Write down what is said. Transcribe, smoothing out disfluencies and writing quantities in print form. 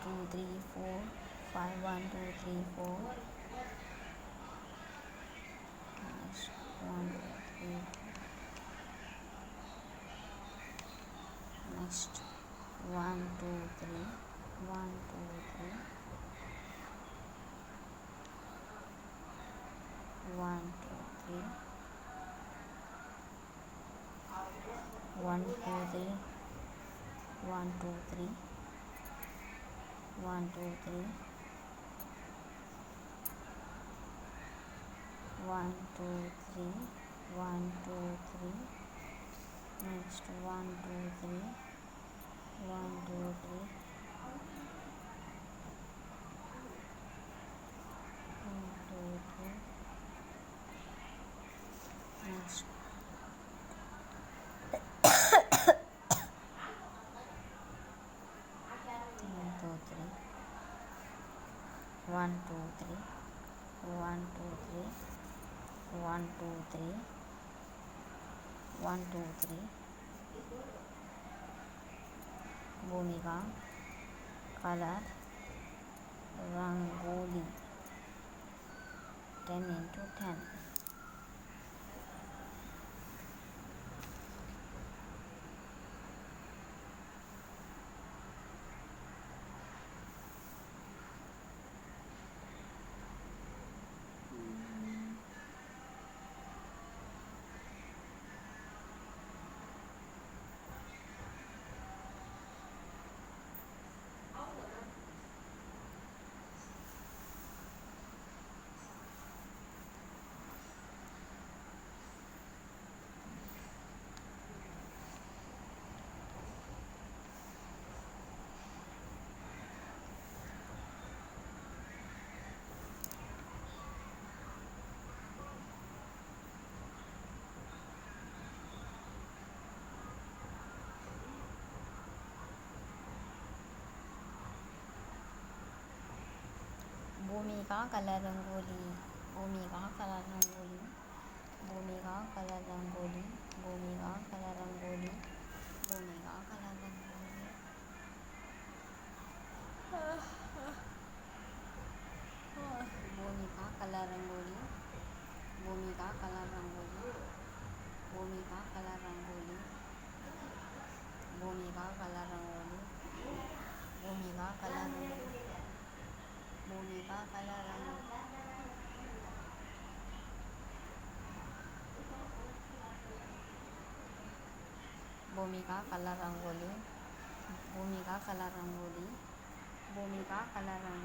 2 3 4 5 1 2 3 4 next 1 2 3 next 1 2 3 1 2 3 1 2 3 1 2 3 1 2 3 1 2 3 1 2 3 1 2 3 next 1 2 3 1 2 3 1 2 3 next 1 2 3 1 2 3 1 2 3 1 2 3 भूमिका color rangoli 10 into 10 भूमिका colour rangoli भूमिका कलर रंगोली भूमिका कलर रंगोली भूमिका कलर रंगोली भूमिका कलर रंगोली भूमिका कलर रंगोली भूमिका कलर रंगोली भूमिका कलर रंगोली भूमिका कलर रंगोली भूमिका कलर भूमिका कलर भूमिका कलर रंगोली भूमिका कलर रंगोली भूमिका कलर रंगोली